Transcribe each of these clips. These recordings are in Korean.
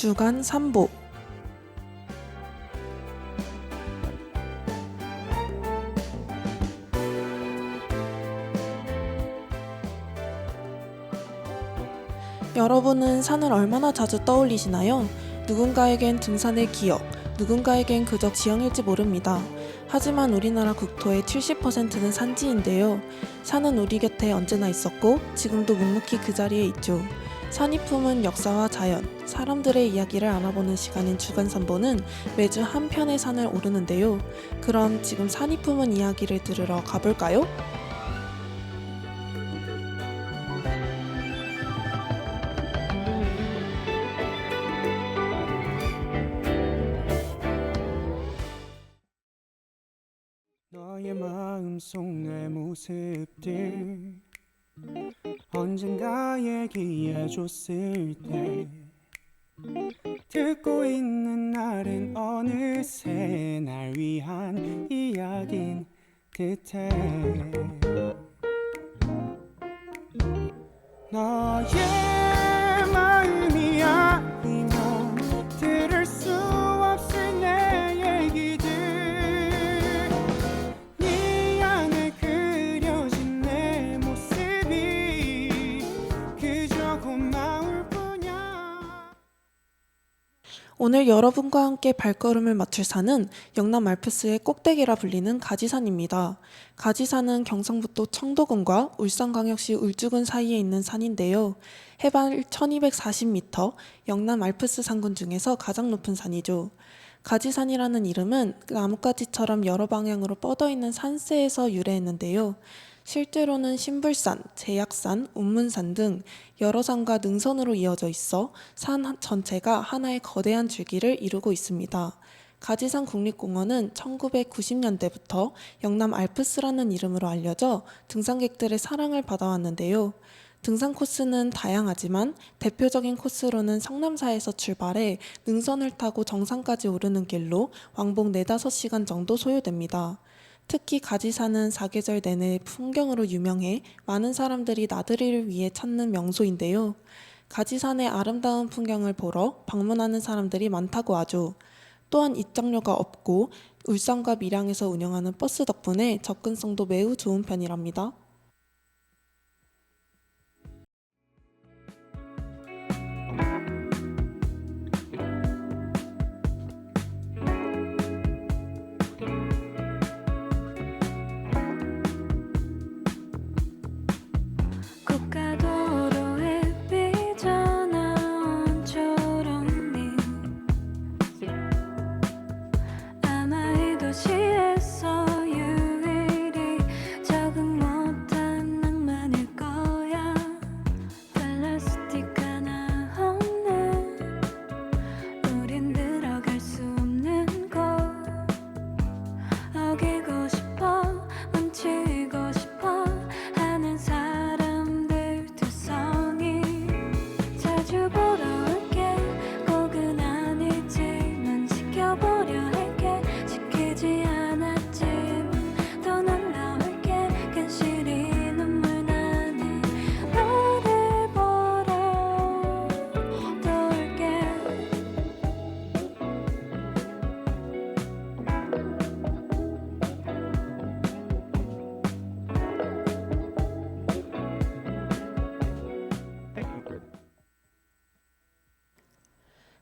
주간 산보. 여러분은 산을 얼마나 자주 떠올리시나요? 누군가에겐 등산의 기억, 누군가에겐 그저 지형일지 모릅니다. 하지만 우리나라 국토의 70%는 산지인데요. 산은 우리 곁에 언제나 있었고 지금도 묵묵히 그 자리에 있죠. 산이 품은 역사와 자연, 사람들의 이야기를 알아보는 시간인 주간산보는 매주 한 편의 산을 오르는데요. 그럼 지금 산이 품은 이야기를 들으러 가볼까요? 너의 마음속 내 모습들 언젠가 얘기해줬을 때 듣고 있는 날은 어느새 날 위한 이야기인 듯해. 너의 마음이 아니면 들을 수 없을 내 얘기들, 네 안에 그려진 내 모습이 그저 고마울 뿐이야. 오늘 여러분과 함께 발걸음을 맞출 산은 영남 알프스의 꼭대기라 불리는 가지산입니다. 가지산은 경상북도 청도군과 울산광역시 울주군 사이에 있는 산인데요. 해발 1240m, 영남 알프스 산군 중에서 가장 높은 산이죠. 가지산이라는 이름은 나뭇가지처럼 여러 방향으로 뻗어있는 산세에서 유래했는데요. 실제로는 신불산, 제약산, 운문산 등 여러 산과 능선으로 이어져 있어 산 전체가 하나의 거대한 줄기를 이루고 있습니다. 가지산 국립공원은 1990년대부터 영남 알프스라는 이름으로 알려져 등산객들의 사랑을 받아왔는데요. 등산 코스는 다양하지만 대표적인 코스로는 성남사에서 출발해 능선을 타고 정상까지 오르는 길로 왕복 4~5시간 정도 소요됩니다. 특히 가지산은 사계절 내내 풍경으로 유명해 많은 사람들이 나들이를 위해 찾는 명소인데요. 가지산의 아름다운 풍경을 보러 방문하는 사람들이 많다고 하죠. 또한 입장료가 없고 울산과 밀양에서 운영하는 버스 덕분에 접근성도 매우 좋은 편이랍니다. 고가도로에 삐져나온 초록빛, 아마 이 도시에서 유일히 적응 못한 낭만일 거야. 플라스틱 하나 없는 우린 들어갈 수 없는 곳, 어기고 싶어 훔치고 싶어 하는 사람들 투성이. 자주 보러 올게, 꼭은 아니지만 지켜보려 할게. 지키지 않았지만 더 놀라울게. 괜시리 눈물 나네. 너를 보러 또 올게.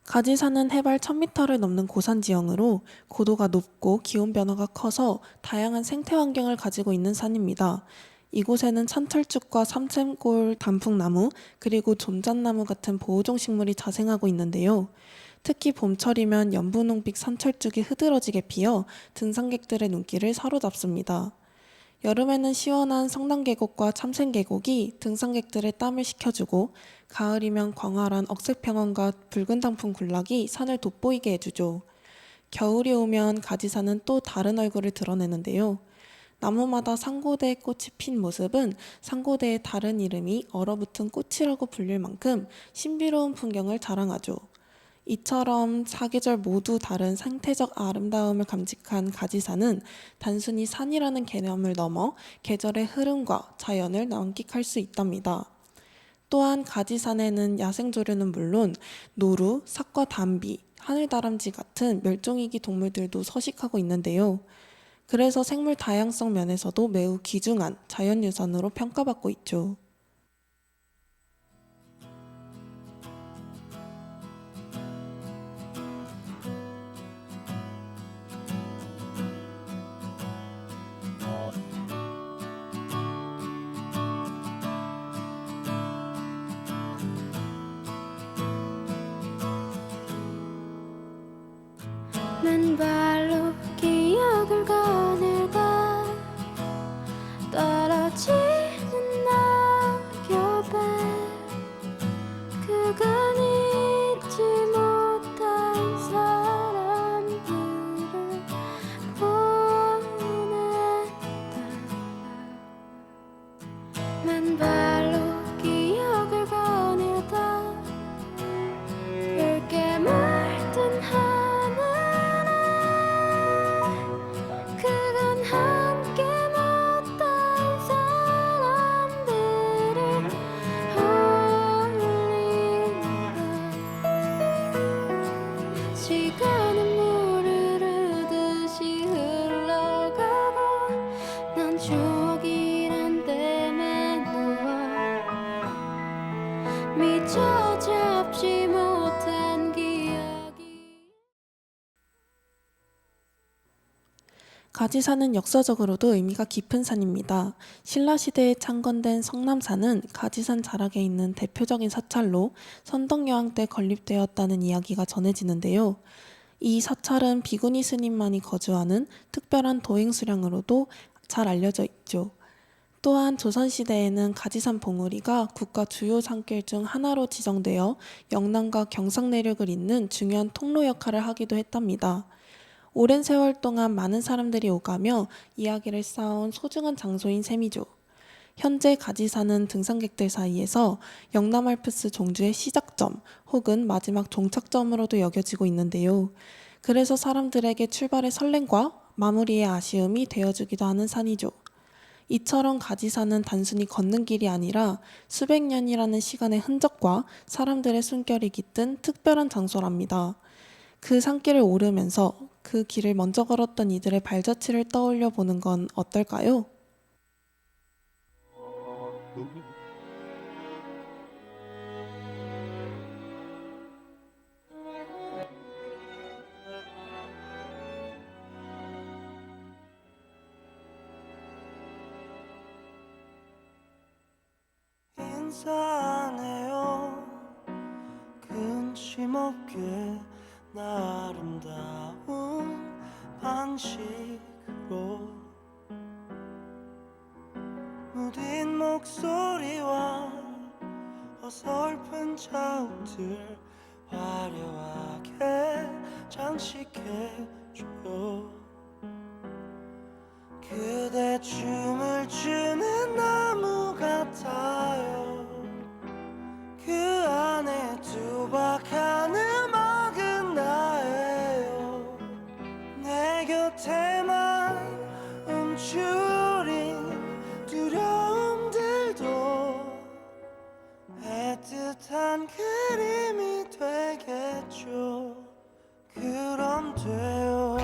가지산은 해발 1000m를 넘는 고산 지형으로 고도가 높고 기온 변화가 커서 다양한 생태 환경을 가지고 있는 산입니다. 이곳에는 산철쭉과 삼샘골 단풍나무, 그리고 좀잣나무 같은 보호종 식물이 자생하고 있는데요. 특히 봄철이면 연분홍빛 산철쭉이 흐드러지게 피어 등산객들의 눈길을 사로잡습니다. 여름에는 시원한 성남계곡과 참샘계곡이 등산객들의 땀을 식혀주고, 가을이면 광활한 억새평원과 붉은 단풍 군락이 산을 돋보이게 해주죠. 겨울이 오면 가지산은 또 다른 얼굴을 드러내는데요. 나무마다 상고대의 꽃이 핀 모습은 상고대의 다른 이름이 얼어붙은 꽃이라고 불릴 만큼 신비로운 풍경을 자랑하죠. 이처럼 사계절 모두 다른 생태적 아름다움을 감직한 가지산은 단순히 산이라는 개념을 넘어 계절의 흐름과 자연을 만끽할 수 있답니다. 또한 가지산에는 야생조류는 물론 노루, 사과 담비, 하늘다람쥐 같은 멸종위기 동물들도 서식하고 있는데요. 그래서 생물 다양성 면에서도 매우 귀중한 자연유산으로 평가받고 있죠. 맨발로 기억을 거닐다 떨어지는 낙엽에 그간 잊지 못한 사람들을 보냈다. 맨발로 기억을 거닐다 붉게 물든 하늘에 그간 함께 못한 사람들을 올린다. 시간은 물을 흐르듯이 흘러가고 난 추억이란 댐에 누워 미처 잡지 못한 기억이 가지산은 역사적으로도 의미가 깊은 산입니다. 신라시대에 창건된 성남산은 가지산 자락에 있는 대표적인 사찰로 선덕여왕 때 건립되었다는 이야기가 전해지는데요. 이 사찰은 비구니 스님만이 거주하는 특별한 도행 수량으로도 잘 알려져 있죠. 또한 조선시대에는 가지산 봉우리가 국가 주요 산길 중 하나로 지정되어 영남과 경상 내륙을 잇는 중요한 통로 역할을 하기도 했답니다. 오랜 세월 동안 많은 사람들이 오가며 이야기를 쌓아온 소중한 장소인 셈이죠. 현재 가지산은 등산객들 사이에서 영남 알프스 종주의 시작점 혹은 마지막 종착점으로도 여겨지고 있는데요. 그래서 사람들에게 출발의 설렘과 마무리의 아쉬움이 되어주기도 하는 산이죠. 이처럼 가지산은 단순히 걷는 길이 아니라 수백 년이라는 시간의 흔적과 사람들의 숨결이 깃든 특별한 장소랍니다. 그 산길을 오르면서 그 길을 먼저 걸었던 이들의 발자취를 떠올려 보는 건 어떨까요? 인사하네요 근심없게 나 아름다운 방식으로 무딘 목소리와 어설픈 자욱들 화려하게 장식해줘요 그대 춤을 추는 나무 같아요 그 안에 투박한 음악은 나예요 내 곁에만 움츠린 두려움들도 애틋한 그림이 되겠죠 그럼 돼요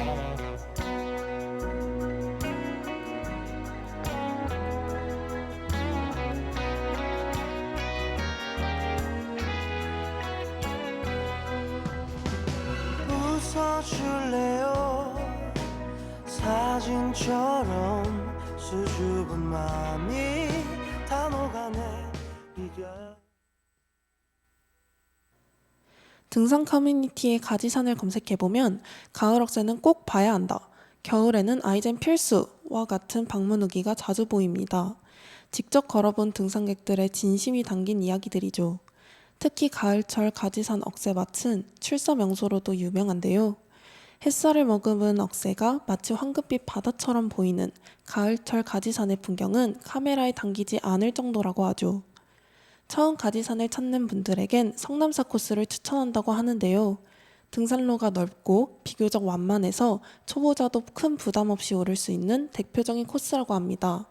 웃어줄래요 사진처럼 수줍은 마음이 단어가 내리려 등산 커뮤니티의 가지산을 검색해보면 가을 억새는 꼭 봐야 한다. 겨울에는 아이젠 필수와 같은 방문 후기가 자주 보입니다. 직접 걸어본 등산객들의 진심이 담긴 이야기들이죠. 특히 가을철 가지산 억새밭은 출사 명소로도 유명한데요. 햇살을 머금은 억새가 마치 황금빛 바다처럼 보이는 가을철 가지산의 풍경은 카메라에 담기지 않을 정도라고 하죠. 처음 가지산을 찾는 분들에겐 성남사 코스를 추천한다고 하는데요. 등산로가 넓고 비교적 완만해서 초보자도 큰 부담 없이 오를 수 있는 대표적인 코스라고 합니다.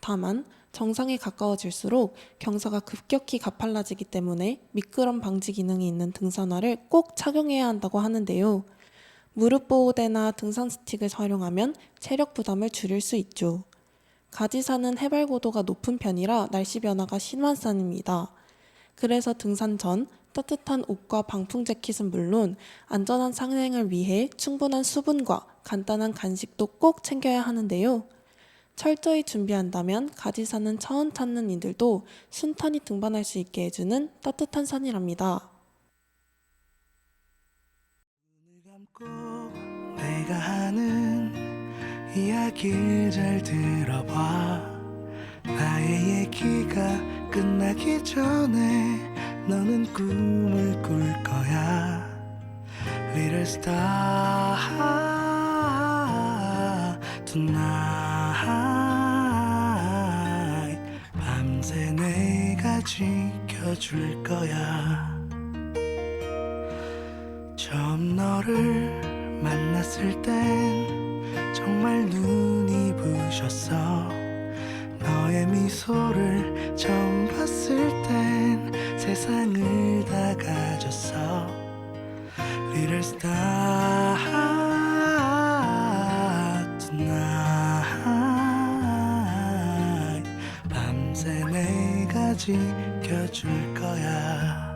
다만 정상에 가까워질수록 경사가 급격히 가팔라지기 때문에 미끄럼 방지 기능이 있는 등산화를 꼭 착용해야 한다고 하는데요. 무릎 보호대나 등산 스틱을 활용하면 체력 부담을 줄일 수 있죠. 가지산은 해발 고도가 높은 편이라 날씨 변화가 심한 산입니다. 그래서 등산 전 따뜻한 옷과 방풍 재킷은 물론 안전한 산행을 위해 충분한 수분과 간단한 간식도 꼭 챙겨야 하는데요. 철저히 준비한다면 가지산은 처음 찾는 이들도 순탄히 등반할 수 있게 해주는 따뜻한 산이랍니다. 감고 내가 하는 이야기를 잘 들어봐. 나의 얘기가 끝나기 전에 너는 꿈을 꿀 거야. Little star tonight. 밤새 내가 지켜줄 거야. 처음 너를 만났을 땐 정말 눈이 부셨어. 너의 미소를 처음 봤을 땐 세상을 다 가졌어. Little star tonight. 밤새 내가 지켜줄 거야.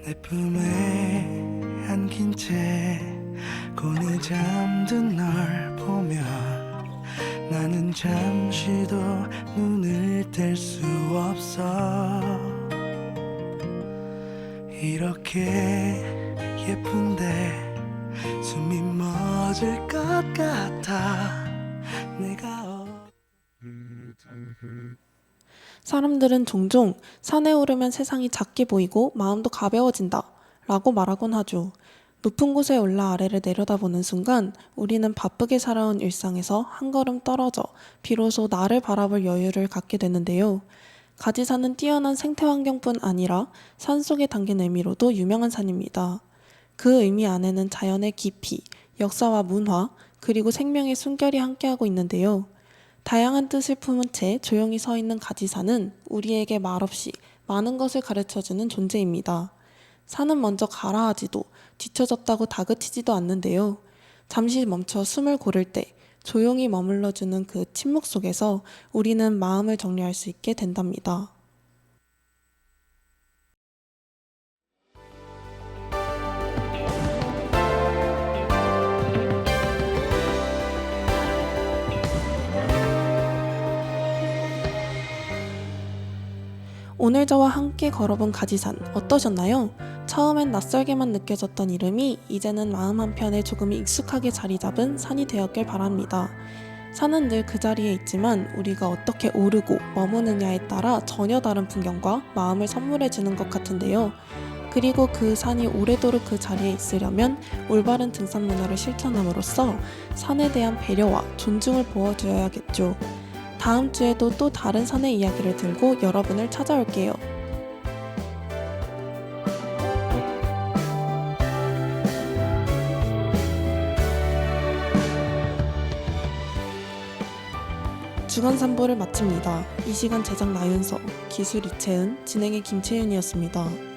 내 품에 안긴 채 곤히 잠든 널 보면 나는 잠시도 눈을 뗄 수 없어. 이렇게 예쁜데 숨이 멎을 것 같아. 내가 사람들은 종종 산에 오르면 세상이 작게 보이고 마음도 가벼워진다 라고 말하곤 하죠. 높은 곳에 올라 아래를 내려다보는 순간 우리는 바쁘게 살아온 일상에서 한 걸음 떨어져 비로소 나를 바라볼 여유를 갖게 되는데요. 가지산은 뛰어난 생태 환경뿐 아니라 산속에 담긴 의미로도 유명한 산입니다. 그 의미 안에는 자연의 깊이, 역사와 문화, 그리고 생명의 숨결이 함께하고 있는데요. 다양한 뜻을 품은 채 조용히 서 있는 가지산은 우리에게 말없이 많은 것을 가르쳐주는 존재입니다. 산은 먼저 가라 하지도 뒤처졌다고 다그치지도 않는데요. 잠시 멈춰 숨을 고를 때 조용히 머물러주는 그 침묵 속에서 우리는 마음을 정리할 수 있게 된답니다. 오늘 저와 함께 걸어본 가지산 어떠셨나요? 처음엔 낯설게만 느껴졌던 이름이 이제는 마음 한편에 조금 익숙하게 자리 잡은 산이 되었길 바랍니다. 산은 늘 그 자리에 있지만 우리가 어떻게 오르고 머무느냐에 따라 전혀 다른 풍경과 마음을 선물해주는 것 같은데요. 그리고 그 산이 오래도록 그 자리에 있으려면 올바른 등산 문화를 실천함으로써 산에 대한 배려와 존중을 보여줘야겠죠. 다음 주에도 또 다른 산의 이야기를 들고 여러분을 찾아올게요. 주간 산보를 마칩니다. 이 시간 제작 나윤서, 기술 이채은, 진행의 김채윤이었습니다.